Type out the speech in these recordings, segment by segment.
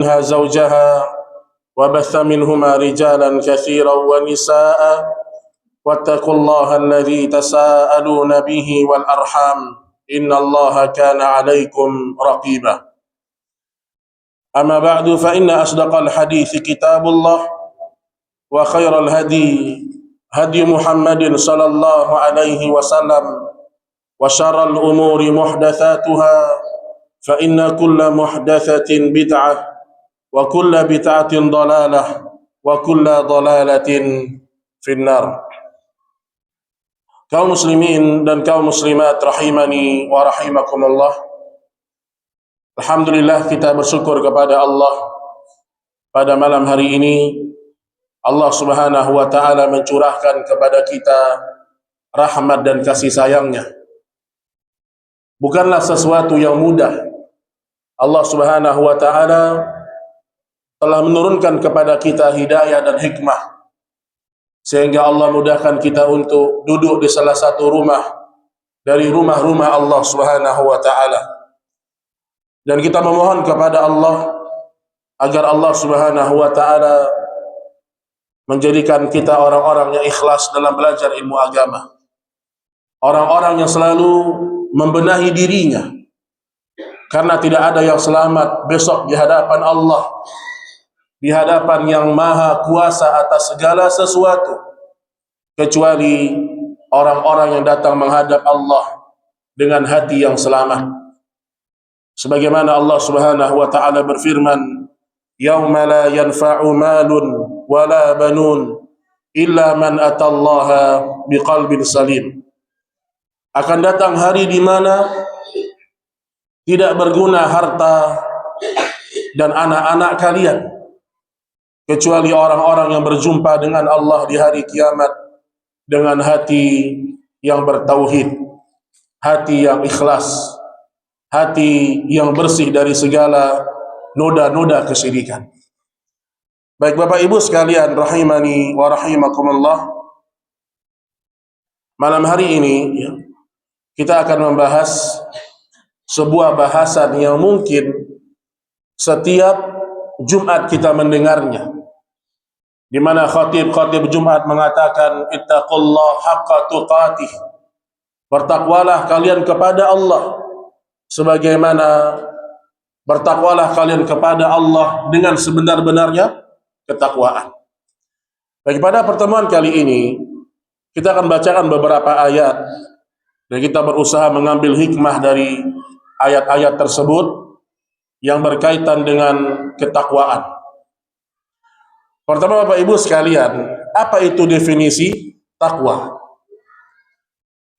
منها زوجها وبث منهما رجالا كثيرا ونساء واتقوا الله الذي تساءلون به والأرحام إن الله كان عليكم رقيبا أما بعد فإن أصدق الحديث كتاب الله وخير الهدي هدي محمد صلى الله عليه وسلم وشر الأمور محدثاتها فإن كل محدثة بدعة وكل بدعة ضلالة وكل ضلالة في النار. Kaum muslimin dan kaum muslimat rahimani wa rahimakumullah. Alhamdulillah, kita bersyukur kepada Allah pada malam hari ini. Allah Subhanahu wa taala mencurahkan kepada kita rahmat dan kasih sayangnya. Bukanlah sesuatu yang mudah. Allah Subhanahu wa taala telah menurunkan kepada kita hidayah dan hikmah sehingga Allah mudahkan kita untuk duduk di salah satu rumah dari rumah-rumah Allah Subhanahu wa taala. Dan kita memohon kepada Allah agar Allah Subhanahu wa taala menjadikan kita orang-orang yang ikhlas dalam belajar ilmu agama. Orang-orang yang selalu membenahi dirinya, karena tidak ada yang selamat besok di hadapan Allah, di hadapan yang maha kuasa atas segala sesuatu, kecuali orang-orang yang datang menghadap Allah dengan hati yang selamat. Sebagaimana Allah Subhanahu wa taala berfirman, "Yauma la yanfa'u malun wala banun illa man atallaha biqalbin salim." Akan datang hari di mana tidak berguna harta dan anak-anak kalian kecuali orang-orang yang berjumpa dengan Allah di hari kiamat dengan hati yang bertauhid, hati yang ikhlas, hati yang bersih dari segala noda-noda kesyirikan. Baik Bapak Ibu sekalian rahimani wa rahimakumullah, malam hari ini kita akan membahas sebuah bahasan yang mungkin setiap Jumat kita mendengarnya, di mana khatib-khatib Jumat mengatakan ittaqullah haqqa tuqatih, bertakwalah kalian kepada Allah sebagaimana bertakwalah kalian kepada Allah dengan sebenar-benarnya ketakwaan. Baik, pada pertemuan kali ini kita akan bacakan beberapa ayat dan kita berusaha mengambil hikmah dari ayat-ayat tersebut yang berkaitan dengan ketakwaan. Pertama Bapak Ibu sekalian, apa itu definisi takwa?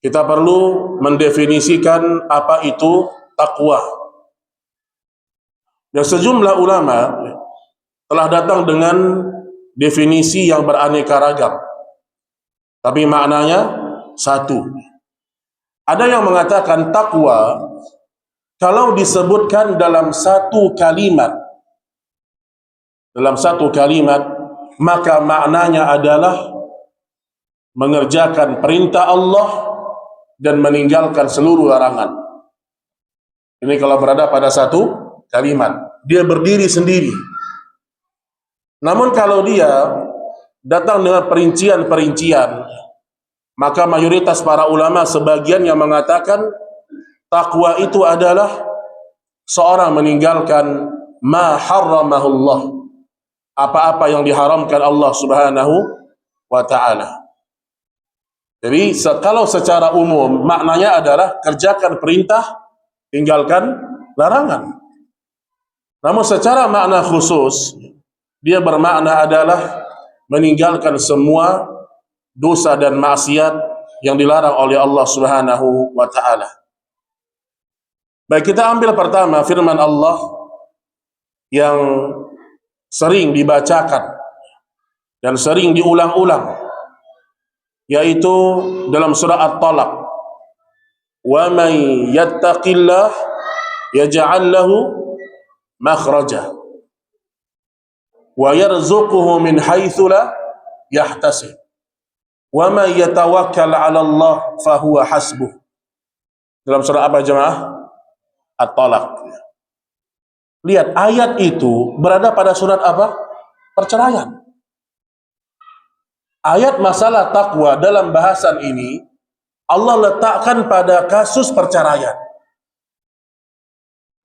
Kita perlu mendefinisikan apa itu takwa. Dan sejumlah ulama telah datang dengan definisi yang beraneka ragam, tapi maknanya satu. Ada yang mengatakan takwa kalau disebutkan dalam satu kalimat, maka maknanya adalah mengerjakan perintah Allah dan meninggalkan seluruh larangan. Ini kalau berada pada satu kalimat, dia berdiri sendiri. Namun kalau dia datang dengan perincian-perincian, maka mayoritas para ulama sebagian yang mengatakan takwa itu adalah seorang meninggalkan ma harramahullah, apa-apa yang diharamkan Allah Subhanahu wa taala. Jadi kalau secara umum maknanya adalah kerjakan perintah, tinggalkan larangan. Namun secara makna khusus dia bermakna adalah meninggalkan semua dosa dan maksiat yang dilarang oleh Allah Subhanahu wa taala. Baik, kita ambil pertama firman Allah yang sering dibacakan dan sering diulang-ulang, yaitu dalam surah At-Talaq, "Wa may yattaqillah yaj'al lahu makhraja wa yarzuquhu min haitsu la yahtasib wa may yatawakkal 'ala Allah fa huwa hasbuh." Dalam surah apa jemaah? At-Talaq. Lihat, ayat itu berada pada surat apa? Perceraian. Ayat masalah takwa dalam bahasan ini Allah letakkan pada kasus perceraian.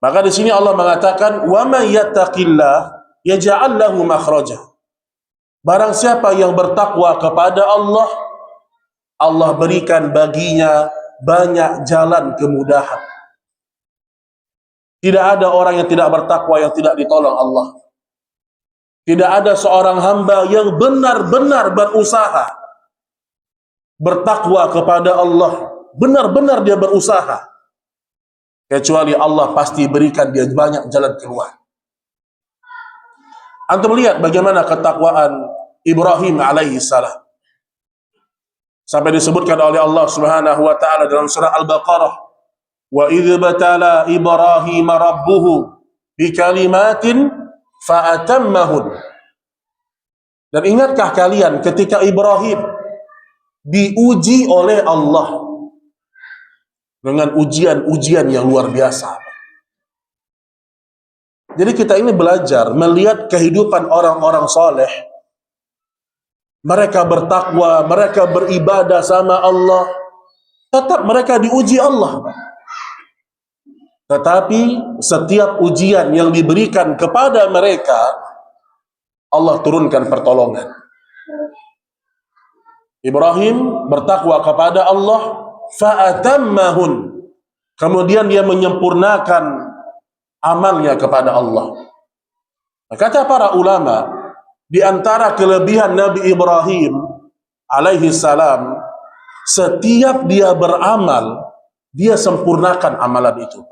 Maka di sini Allah mengatakan, "Wa may yattaqillah yaj'al lahu makhraja." Barang siapa yang bertakwa kepada Allah, Allah berikan baginya banyak jalan kemudahan. Tidak ada orang yang tidak bertakwa yang tidak ditolong Allah. Tidak ada seorang hamba yang benar-benar berusaha bertakwa kepada Allah, benar-benar dia berusaha, kecuali Allah pasti berikan dia banyak jalan keluar. Antum lihat bagaimana ketakwaan Ibrahim alaihi salam. Sampai disebutkan oleh Allah Subhanahu wa taala dalam surah Al-Baqarah, "Wa idz batala Ibrahim rabbuhu bikalimatin fa'atammahun." Dan ingatkah kalian ketika Ibrahim diuji oleh Allah dengan ujian-ujian yang luar biasa. Jadi kita ini belajar melihat kehidupan orang-orang soleh. Mereka bertakwa, mereka beribadah sama Allah, tetap mereka diuji Allah. Tetapi setiap ujian yang diberikan kepada mereka, Allah turunkan pertolongan. Ibrahim bertakwa kepada Allah, fa'atammahun. Kemudian dia menyempurnakan amalnya kepada Allah. Kata para ulama, di antara kelebihan Nabi Ibrahim alaihi salam, setiap dia beramal, dia sempurnakan amalan itu.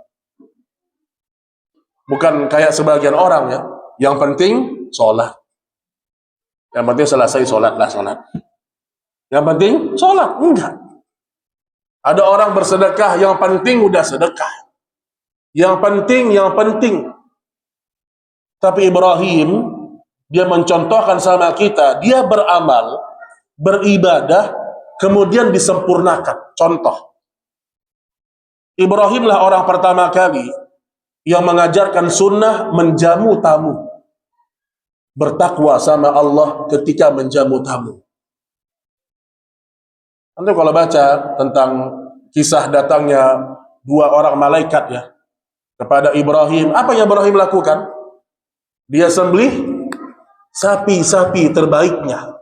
Bukan kayak sebagian orang ya, yang penting sholat. Yang penting selesai sholatlah sholat. Yang penting sholat, enggak. Ada orang bersedekah, yang penting udah sedekah. Yang penting. Tapi Ibrahim, dia mencontohkan sama kita, dia beramal, beribadah, kemudian disempurnakan. Contoh, Ibrahimlah orang pertama kali yang mengajarkan sunnah menjamu tamu. Bertakwa sama Allah ketika menjamu tamu. Nanti kalau baca tentang kisah datangnya dua orang malaikat ya kepada Ibrahim, apa yang Ibrahim lakukan? Dia sembelih sapi-sapi terbaiknya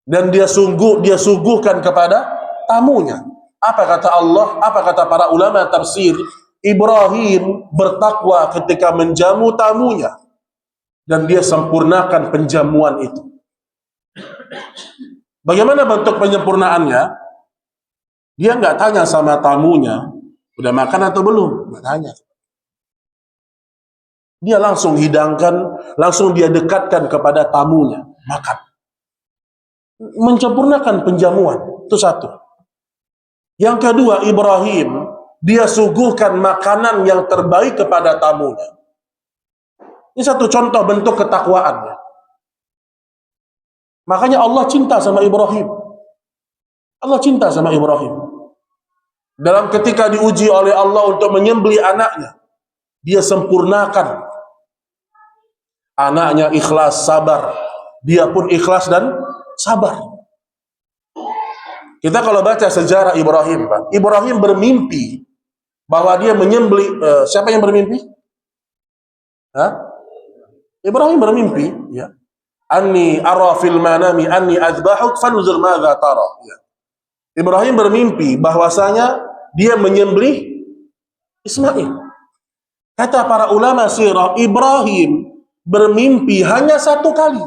dan dia suguhkan kepada tamunya. Apa kata Allah? Apa kata para ulama tafsir? Ibrahim bertakwa ketika menjamu tamunya dan dia sempurnakan penjamuan itu. Bagaimana bentuk penyempurnaannya? Dia nggak tanya sama tamunya, udah makan atau belum? Nggak tanya. Dia langsung hidangkan, langsung dia dekatkan kepada tamunya, makan. Menyempurnakan penjamuan, itu satu. Yang kedua, Ibrahim, dia suguhkan makanan yang terbaik kepada tamunya. Ini satu contoh bentuk ketakwaannya. Makanya Allah cinta sama Ibrahim. Allah cinta sama Ibrahim. Dalam ketika diuji oleh Allah untuk menyembelih anaknya, dia sempurnakan. Anaknya ikhlas, sabar. Dia pun ikhlas dan sabar. Kita kalau baca sejarah Ibrahim, Pak, Ibrahim bermimpi bahwa dia menyembelih, siapa yang bermimpi? Ibrahim bermimpi, ya. Anni ara fil manami anni azbahuk fanzur madza tara. Ya. Ibrahim bermimpi bahwasanya dia menyembelih Ismail. Kata para ulama sirah, Ibrahim bermimpi hanya satu kali.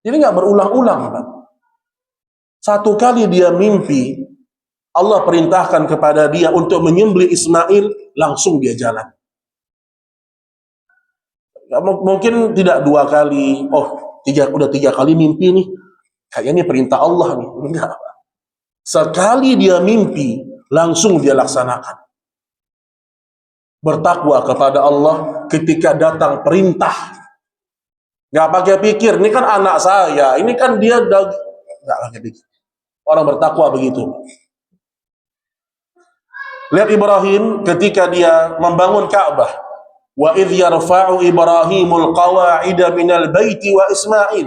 Jadi nggak berulang-ulang, Pak. Satu kali dia mimpi, Allah perintahkan kepada dia untuk menyembelih Ismail, langsung dia jalan. Mungkin tidak dua kali, udah tiga kali mimpi nih, kayaknya ini perintah Allah nih. Enggak. Sekali dia mimpi, langsung dia laksanakan. Bertakwa kepada Allah ketika datang perintah. Nggak pakai pikir, ini kan anak saya, ini kan dia, nggak pakai pikir. Orang bertakwa begitu. Lihat Ibrahim ketika dia membangun Ka'bah. Wa idh yarfa'u Ibrahimul qawa'ida minal baiti wa Ismail.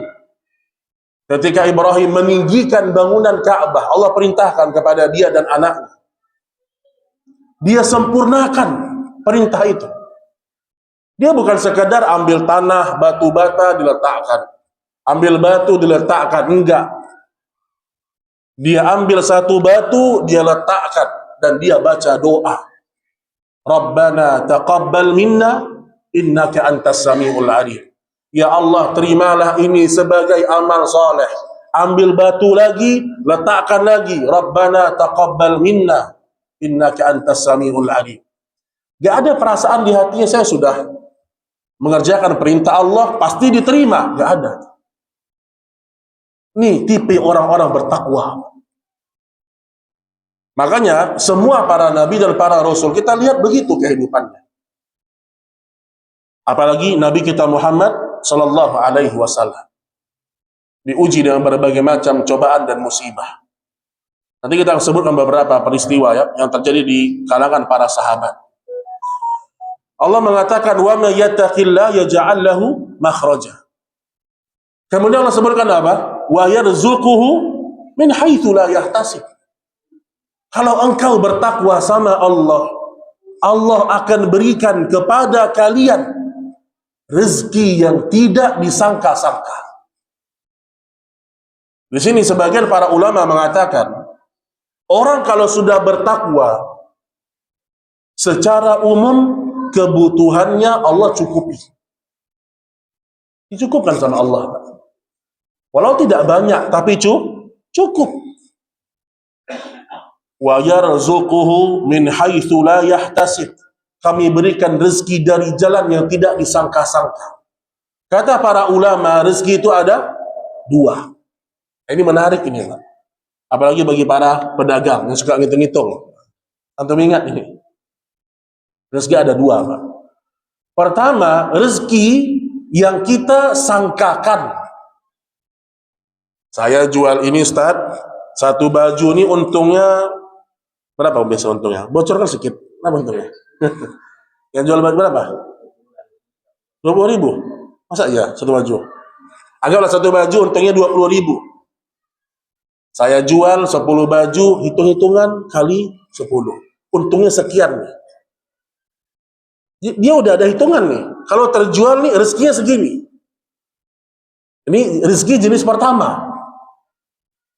Ketika Ibrahim meninggikan bangunan Ka'bah, Allah perintahkan kepada dia dan anaknya. Dia sempurnakan perintah itu. Dia bukan sekadar ambil tanah, batu bata diletakkan. Ambil batu diletakkan, enggak. Dia ambil satu batu, dia letakkan. Dan dia baca doa. Rabbana taqabbal minna innaka antas samiul alim. Ya Allah, terimalah ini sebagai amal saleh. Ambil batu lagi, letakkan lagi. Rabbana taqabbal minna innaka antas samiul alim. Gak ada perasaan di hatinya saya sudah mengerjakan perintah Allah pasti diterima, gak ada. Nih tipe orang-orang bertakwa. Makanya semua para nabi dan para rasul kita lihat begitu kehidupannya. Apalagi Nabi kita Muhammad sallallahu alaihi wasallam diuji dengan berbagai macam cobaan dan musibah. Nanti kita akan sebutkan beberapa peristiwa ya yang terjadi di kalangan para sahabat. Allah mengatakan wa may yattaqillah yaj'al lahu makhraja. Kemudian Allah sebutkan apa? Wa yarzuquhu min haitsu la yahtasib. Kalau engkau bertakwa sama Allah, Allah akan berikan kepada kalian rezeki yang tidak disangka-sangka. Di sini sebagian para ulama mengatakan, orang kalau sudah bertakwa, secara umum kebutuhannya Allah cukupi. Dicukupkan sama Allah. Walau tidak banyak, tapi cukup. Wa yarzuquhu min haitsu la yahtasib. Kami berikan rezeki dari jalan yang tidak disangka-sangka. Kata para ulama, rezeki itu ada dua. Ini menarik ini, Pak. Apalagi bagi para pedagang yang suka ngitung-ngitung. Antum ingat ini. Rezeki ada dua, Pak. Pertama, rezeki yang kita sangkakan. Saya jual ini, Ustaz. Satu baju ini untungnya berapa biasa untungnya? Bocorkan sedikit. Berapa untungnya? Yang jual baju berapa? 20.000. Masa iya satu baju? Anggaplah satu baju untungnya 20.000. Saya jual 10 baju, hitung-hitungan kali 10. Untungnya sekian nih. Dia udah ada hitungan nih. Kalau terjual nih rezekinya segini. Ini rezeki jenis pertama.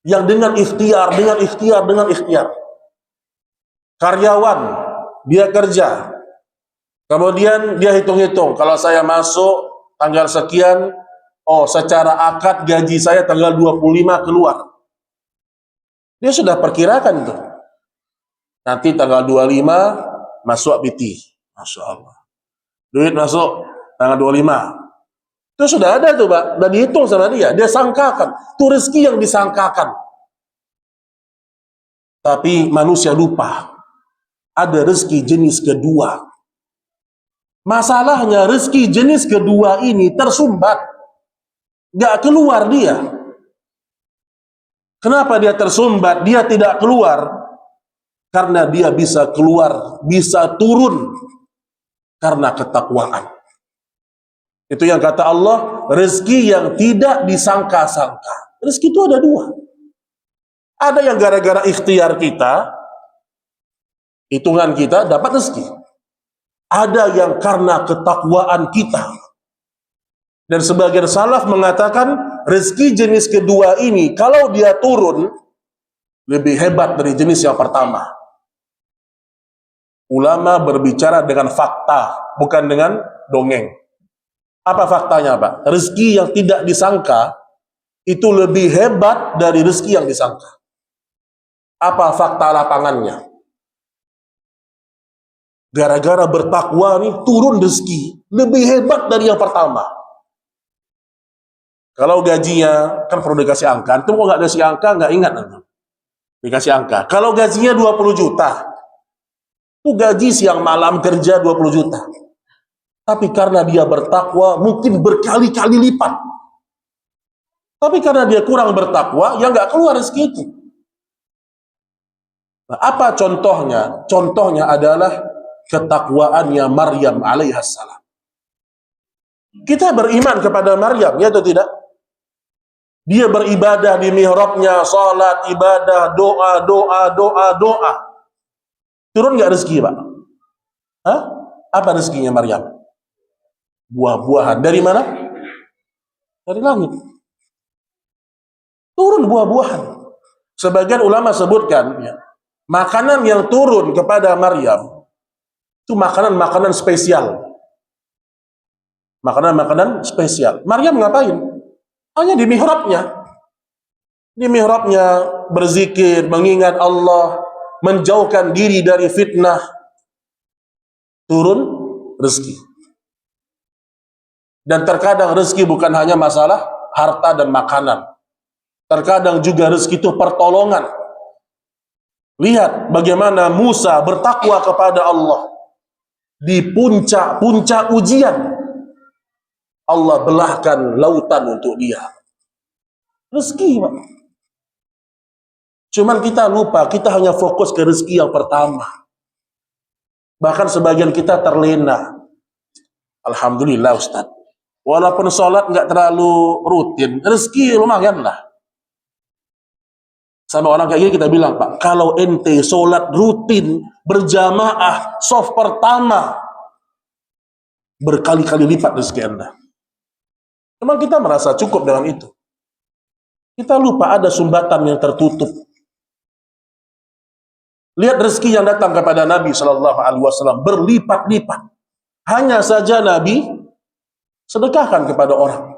Yang dengan ikhtiar. Karyawan, dia kerja. Kemudian dia hitung-hitung, kalau saya masuk tanggal sekian, secara akad gaji saya tanggal 25 keluar. Dia sudah perkirakan itu. Nanti tanggal 25 masuk PT. Masya Allah. Duit masuk tanggal 25. Itu sudah ada tuh, Pak. Dan dihitung sama dia. Dia sangkakan. Itu rezeki yang disangkakan. Tapi manusia lupa. Ada rezeki jenis kedua. Masalahnya rezeki jenis kedua ini tersumbat. Gak keluar dia. Kenapa dia tersumbat? Dia tidak keluar. Karena dia bisa keluar, bisa turun. Karena ketakwaan. Itu yang kata Allah, rezeki yang tidak disangka-sangka. Rezeki itu ada dua. Ada yang gara-gara ikhtiar kita, hitungan kita dapat rezeki. Ada yang karena ketakwaan kita. Dan sebagian salaf mengatakan, rezeki jenis kedua ini, kalau dia turun, lebih hebat dari jenis yang pertama. Ulama berbicara dengan fakta, bukan dengan dongeng. Apa faktanya, Pak? Rezeki yang tidak disangka itu lebih hebat dari rezeki yang disangka. Apa fakta lapangannya? Gara-gara bertakwa nih turun rezeki lebih hebat dari yang pertama. Kalau gajinya kan perlu dikasih angka, itu kok nggak dikasih angka nggak ingat nanti. Dikasih angka. Kalau gajinya 20 juta, itu gaji siang malam kerja 20 juta. Tapi karena dia bertakwa, mungkin berkali-kali lipat. Tapi karena dia kurang bertakwa, ya nggak keluar rezeki itu. Nah, apa contohnya? Contohnya adalah ketakwaannya Maryam alaihissalam. Kita beriman kepada Maryam, ya atau tidak? Dia beribadah di mihrabnya, salat, ibadah, doa. Turun nggak rezeki, Pak? Hah? Apa rezekinya Maryam? Buah-buahan. Dari mana? Dari langit. Turun buah-buahan. Sebagian ulama sebutkan, ya, makanan yang turun kepada Maryam itu makanan-makanan spesial. Makanan-makanan spesial. Maryam ngapain? Hanya di mihrabnya. Di mihrabnya berzikir, mengingat Allah, menjauhkan diri dari fitnah. Turun rezeki. Dan terkadang rezeki bukan hanya masalah harta dan makanan. Terkadang juga rezeki itu pertolongan. Lihat bagaimana Musa bertakwa kepada Allah. Di puncak-puncak ujian, Allah belahkan lautan untuk dia. Rezeki, Pak. Cuman kita lupa, kita hanya fokus ke rezeki yang pertama. Bahkan sebagian kita terlena. Alhamdulillah Ustaz. Walaupun sholat nggak terlalu rutin, rezeki lumayan lah. Sama orang kayak gini kita bilang, Pak, kalau ente sholat rutin, berjamaah, soft pertama, berkali-kali lipat rezeki Anda. Memang kita merasa cukup dengan itu. Kita lupa ada sumbatan yang tertutup. Lihat rezeki yang datang kepada Nabi Shallallahu Alaihi Wasallam berlipat-lipat. Hanya saja Nabi sedekahkan kepada orang.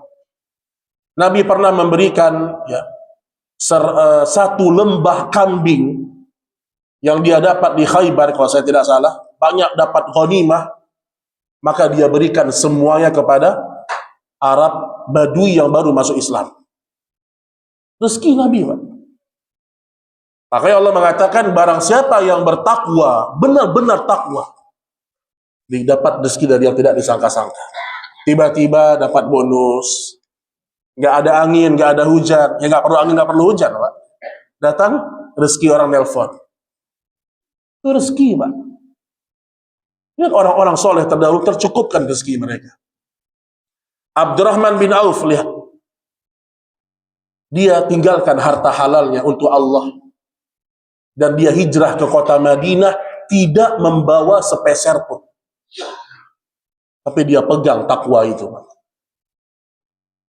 Nabi pernah memberikan, ya, satu lembah kambing yang dia dapat di Khaybar, kalau saya tidak salah, banyak dapat ghanimah, maka dia berikan semuanya kepada Arab Badui yang baru masuk Islam. Rezeki Nabi, Pak. Makanya Allah mengatakan, barang siapa yang bertakwa, benar-benar takwa, didapat rezeki dari yang tidak disangka-sangka. Tiba-tiba dapat bonus, nggak ada angin, nggak ada hujan, ya nggak perlu angin, nggak perlu hujan, Pak. Datang rezeki, orang nelpon. Itu rezeki, Pak. Lihat orang-orang soleh terdahulu tercukupkan rezeki mereka. Abdurrahman bin Auf, lihat. Dia tinggalkan harta halalnya untuk Allah. Dan dia hijrah ke kota Madinah, tidak membawa sepeser pun. Tapi dia pegang takwa itu.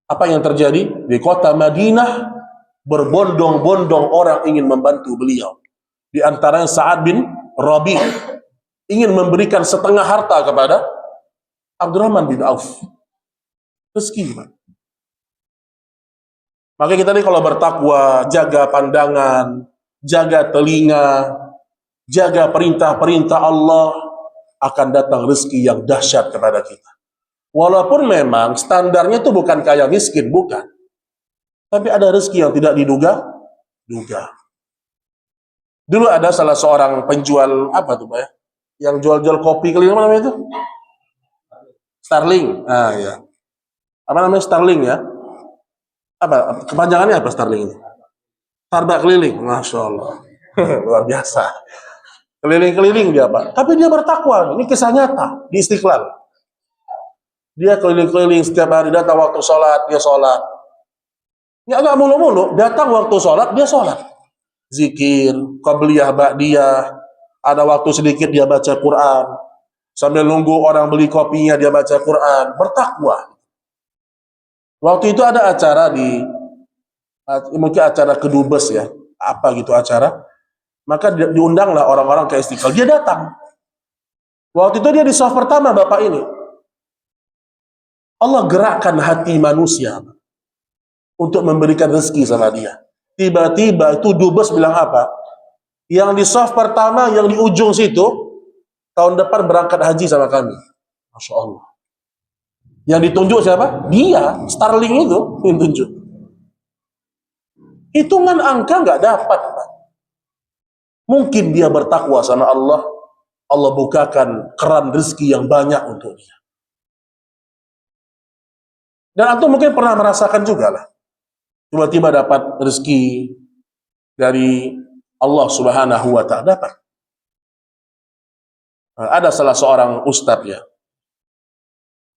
Apa yang terjadi? Di kota Madinah, berbondong-bondong orang ingin membantu beliau. Di antaranya Sa'ad bin Rabi' ingin memberikan setengah harta kepada Abdurrahman bin Auf. Rezeki, Pak. Maka kita ini kalau bertakwa, jaga pandangan, jaga telinga, jaga perintah-perintah Allah, akan datang rezeki yang dahsyat kepada kita. Walaupun memang standarnya itu bukan kaya miskin, bukan. Tapi ada rezeki yang tidak diduga. Dulu ada salah seorang penjual, apa tuh, Pak ya? Yang jual-jual kopi keliling, apa namanya itu? Starling. Ah, ya. Apa namanya Starling ya? Apa kepanjangannya apa Starling ini? Starbucks keliling, Masya Allah. Luar biasa. Keliling-keliling dia, Pak. Tapi dia bertakwa. Ini kisah nyata di Istiqlal. Dia keliling-keliling setiap hari, datang waktu sholat, dia sholat. Ya nggak mulu-mulu, datang waktu sholat, dia sholat. Zikir, qabliyah, ba'diyah. Ada waktu sedikit dia baca Quran. Sambil nunggu orang beli kopinya, dia baca Quran. Bertakwa. Waktu itu ada acara mungkin acara kedubes ya. Apa gitu acara. Maka diundanglah orang-orang ke Istiqlal. Dia datang. Waktu itu dia di saf pertama, Bapak ini. Allah gerakkan hati manusia untuk memberikan rezeki sama dia. Tiba-tiba itu dubes bilang apa? Yang di saf pertama, yang di ujung situ, tahun depan berangkat haji sama kami. Masya Allah. Yang ditunjuk siapa? Dia, Starling itu yang tunjuk. Hitungan angka nggak dapat, Pak. Mungkin dia bertakwa sama Allah, Allah bukakan keran rezeki yang banyak untuk dia. Dan antum mungkin pernah merasakan juga lah. Tiba-tiba dapat rezeki dari Allah Subhanahu wa ta'ala. Dapat. Ada salah seorang ustadz ya.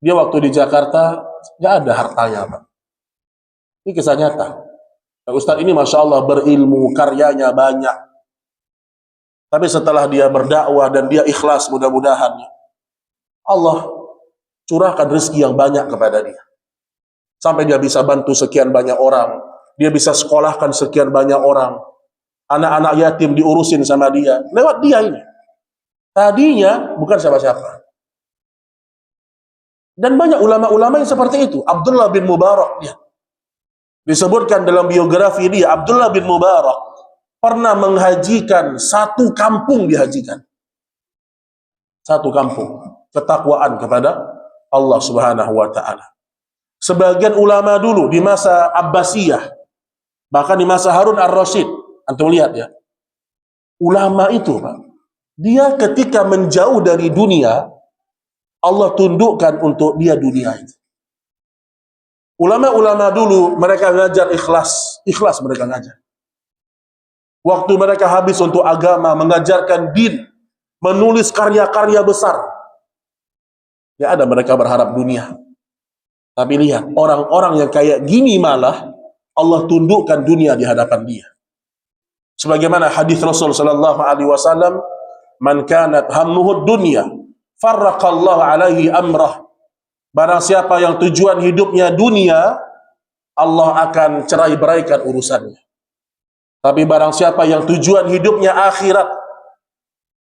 Dia waktu di Jakarta nggak ada hartanya, Pak. Ini kisah nyata. Ustadz ini Masya Allah berilmu, karyanya banyak. Tapi setelah dia berdakwah dan dia ikhlas, mudah-mudahan Allah curahkan rezeki yang banyak kepada dia. Sampai dia bisa bantu sekian banyak orang. Dia bisa sekolahkan sekian banyak orang. Anak-anak yatim diurusin sama dia. Lewat dia ini. Tadinya bukan siapa-siapa. Dan banyak ulama-ulama yang seperti itu. Abdullah bin Mubarak dia. Disebutkan dalam biografi dia, Abdullah bin Mubarak pernah menghajikan satu kampung dihajikan. Satu kampung. Ketakwaan kepada Allah Subhanahu wa ta'ala. Sebagian ulama dulu di masa Abbasiyah, bahkan di masa Harun ar-Rasyid, antum lihat ya. Ulama itu, Pak, dia ketika menjauh dari dunia, Allah tundukkan untuk dia dunia itu. Ulama-ulama dulu, mereka ngajar ikhlas. Ikhlas mereka ngajar. Waktu mereka habis untuk agama, mengajarkan din, menulis karya-karya besar. Ya ada mereka berharap dunia. Tapi lihat, orang-orang yang kayak gini malah, Allah tundukkan dunia di hadapan dia. Sebagaimana hadis Rasul sallallahu alaihi wasallam, "Man kanat hammuhu dunya, farraqallahu alaihi amrah." Barang siapa yang tujuan hidupnya dunia, Allah akan cerai-beraikan urusannya. Tapi barang siapa yang tujuan hidupnya akhirat,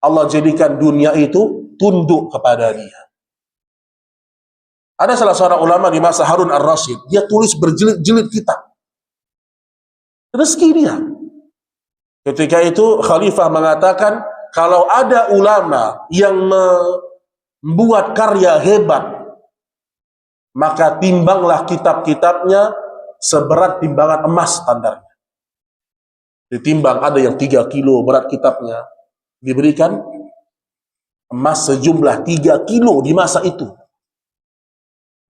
Allah jadikan dunia itu tunduk kepada dia. Ada salah seorang ulama di masa Harun ar-Rasyid, dia tulis berjilid-jilid kitab. Rezeki dia. Ketika itu Khalifah mengatakan, kalau ada ulama yang membuat karya hebat, maka timbanglah kitab-kitabnya seberat timbangan emas standarnya. Ditimbang, ada yang 3 kilo berat kitabnya, diberikan emas sejumlah 3 kilo di masa itu.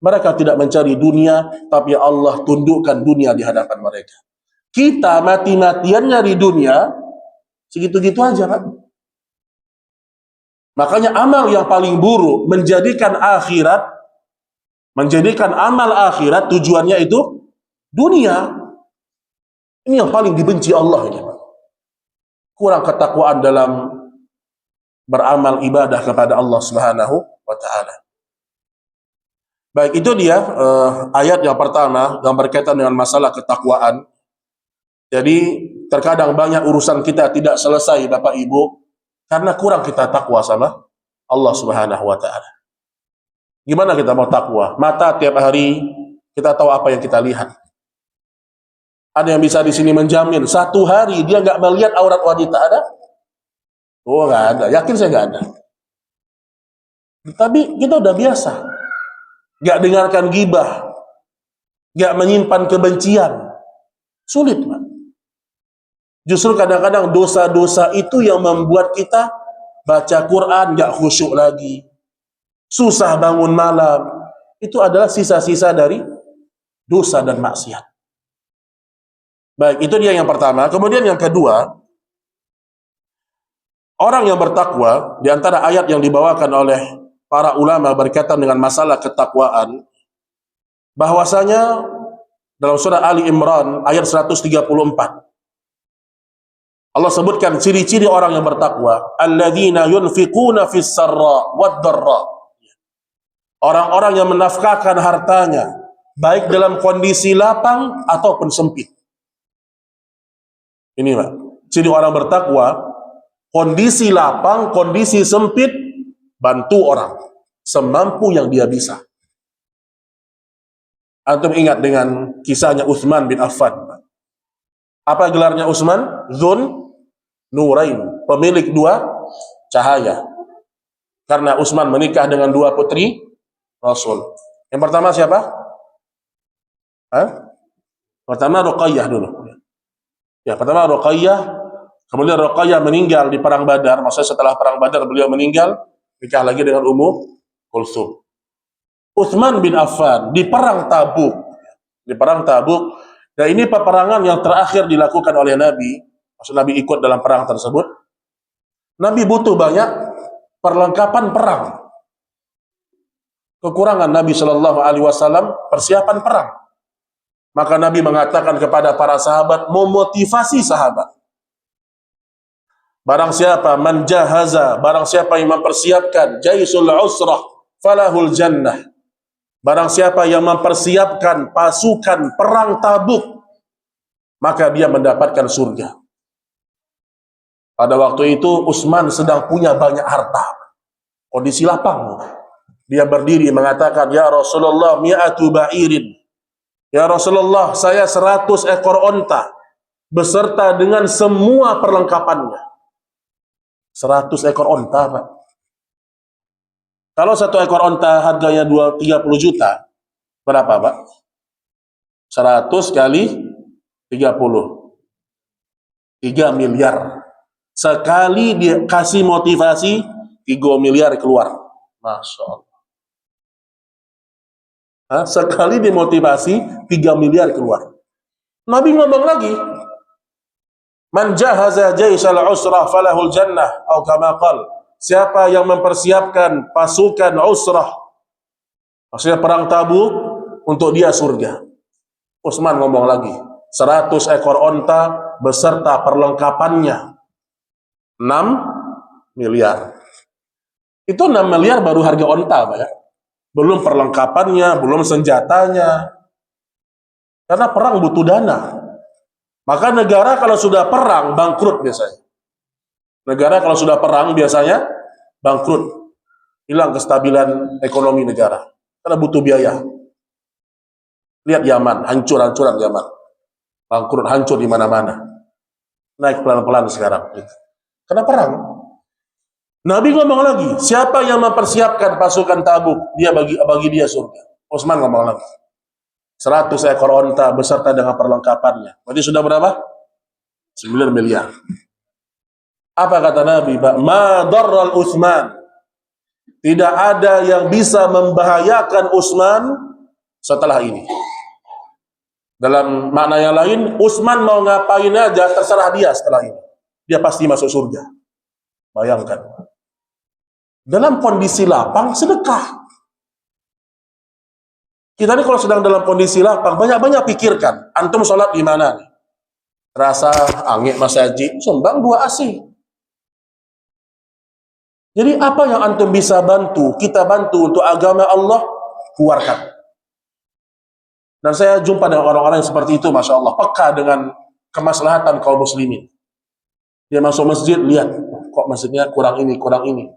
Mereka tidak mencari dunia, tapi Allah tundukkan dunia di hadapan mereka. Kita mati-matian nyari dunia, segitu-gitu aja, Pak. Makanya amal yang paling buruk, menjadikan amal akhirat tujuannya itu dunia. Ini yang paling dibenci Allah ini, Pak. Kurang ketakwaan dalam beramal ibadah kepada Allah Subhanahu wa ta'ala. Baik, itu dia ayat yang pertama yang berkaitan dengan masalah ketakwaan. Jadi terkadang banyak urusan kita tidak selesai, Bapak Ibu, karena kurang kita takwa sama Allah Subhanahu wa ta'ala. Gimana kita mau takwa? Mata tiap hari kita tahu apa yang kita lihat. Ada yang bisa di sini menjamin satu hari dia nggak melihat aurat wanita, ada? Oh, nggak ada. Yakin saya nggak ada. Tapi kita udah biasa. Nggak dengarkan gibah, nggak menyimpan kebencian. Sulit, Pak. Justru kadang-kadang dosa-dosa itu yang membuat kita baca Quran nggak khusyuk lagi, susah bangun malam. Itu adalah sisa-sisa dari dosa dan maksiat. Baik, itu dia yang pertama. Kemudian yang kedua, orang yang bertakwa, di antara ayat yang dibawakan oleh para ulama berkaitan dengan masalah ketakwaan, bahwasanya dalam surah Ali Imran ayat 134, Allah sebutkan ciri-ciri orang yang bertakwa, alladzina yunfiquna fis sarra wad dharra. Orang-orang yang menafkahkan hartanya baik dalam kondisi lapang ataupun sempit. Ini, Pak, ciri orang bertakwa, kondisi lapang, kondisi sempit, bantu orang semampu yang dia bisa. Antum ingat dengan kisahnya Utsman bin Affan. Apa gelarnya Utsman? Dzun Nurain, pemilik 2 cahaya. Karena Utsman menikah dengan 2 putri Rasul. Yang pertama siapa? Pertama Ruqayyah dulu. Ya, pertama Ruqayyah, kemudian Ruqayyah meninggal di perang Badar. Maksudnya setelah perang Badar beliau meninggal, nikah lagi dengan Ummu Kulsum. Utsman bin Affan di perang Tabuk. Dan ini peperangan yang terakhir dilakukan oleh Nabi maksud Nabi ikut dalam perang tersebut, Nabi butuh banyak perlengkapan perang. Kekurangan Nabi Shallallahu Alaihi Wasallam persiapan perang. Maka Nabi mengatakan kepada para sahabat, memotivasi sahabat. Barang siapa manjahaza, barang siapa yang mempersiapkan jaisul usrah, falahul jannah. Barang siapa yang mempersiapkan pasukan perang Tabuk, maka dia mendapatkan surga. Pada waktu itu Utsman sedang punya banyak harta. Kondisi lapang. Dia berdiri mengatakan, ya Rasulullah, mi'atu ba'irin. Ya Rasulullah, saya 100 ekor onta beserta dengan semua perlengkapannya. 100 ekor onta, Pak. Kalau 1 ekor onta harganya 30 juta, berapa, Pak? 100 kali 30. 3 miliar. Sekali dia kasih motivasi, 3 miliar keluar. Masya Allah. Sekali dimotivasi, 3 miliar keluar. Nabi ngomong lagi, man jahaza jaisal usrah falahul jannah, atau kama qala, siapa yang mempersiapkan pasukan usrah, maksudnya perang Tabuk, untuk dia surga. Utsman ngomong lagi, 100 ekor onta beserta perlengkapannya, 6 miliar. Itu 6 miliar baru harga onta, Pak, ya. Belum perlengkapannya, belum senjatanya. Karena perang butuh dana. Maka negara kalau sudah perang, bangkrut biasanya. Negara kalau sudah perang biasanya bangkrut. Hilang kestabilan ekonomi negara. Karena butuh biaya. Lihat Yaman, hancur-hancuran Yaman. Bangkrut, hancur di mana-mana. Naik pelan-pelan sekarang. Karena perang. Nabi ngomong lagi, siapa yang mempersiapkan pasukan Tabuk, dia bagi dia surga. Utsman ngomong lagi, 100 ekor onta beserta dengan perlengkapannya. Berarti sudah berapa? 9 miliar. Apa kata Nabi, Pak? Ma darral Utsman. Tidak ada yang bisa membahayakan Utsman setelah ini. Dalam makna yang lain, Utsman mau ngapain aja terserah dia setelah ini. Dia pasti masuk surga. Bayangkan. Dalam kondisi lapang, sedekah. Kita ini kalau sedang dalam kondisi lapang, banyak-banyak pikirkan. Antum sholat di mana nih? Rasa angin masjid, sumbang 2 AC. Jadi apa yang antum bisa bantu, kita bantu untuk agama Allah, keluarkan. Dan saya jumpa dengan orang-orang yang seperti itu, Masya Allah, peka dengan kemaslahatan kaum muslimin. Dia masuk masjid, lihat, kok masjidnya kurang ini, kurang ini.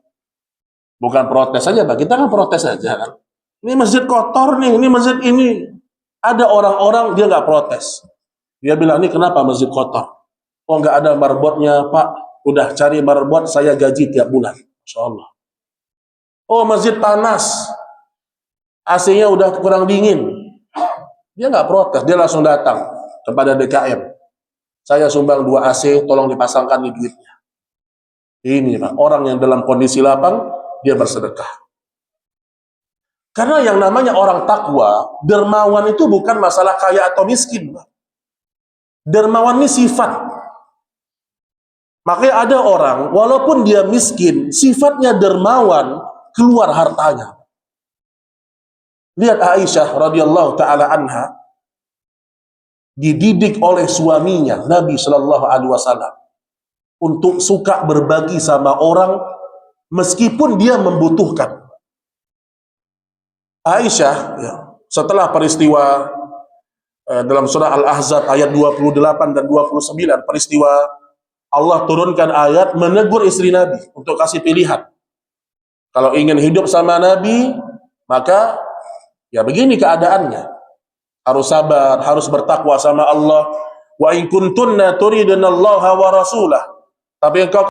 Bukan protes saja, Pak. Kita kan protes saja, kan. Ini masjid kotor nih, ini masjid ini. Ada orang-orang dia nggak protes. Dia bilang, ini kenapa masjid kotor? Oh, nggak ada marbotnya, Pak. Udah cari marbot, saya gaji tiap bulan. Masya Allah. Oh, masjid panas. AC-nya udah kurang dingin. Dia nggak protes, dia langsung datang kepada DKM. Saya sumbang 2 AC, tolong dipasangkan di duitnya. Ini, Pak, orang yang dalam kondisi lapang, dia bersedekah. Karena yang namanya orang takwa, dermawan itu bukan masalah kaya atau miskin. Dermawan ini sifat. Makanya ada orang, walaupun dia miskin, sifatnya dermawan, keluar hartanya. Lihat Aisyah radhiyallahu ta'ala anha, dididik oleh suaminya, Nabi Shallallahu Alaihi Wasallam, untuk suka berbagi sama orang, meskipun dia membutuhkan. Aisyah, ya, setelah peristiwa dalam surah Al-Ahzab ayat 28 dan 29, peristiwa Allah turunkan ayat menegur istri Nabi untuk kasih pilihan. Kalau ingin hidup sama Nabi, maka ya begini keadaannya. Harus sabar, harus bertakwa sama Allah. Wa in kuntunna turidunallaha wa rasulah. Tapi engkau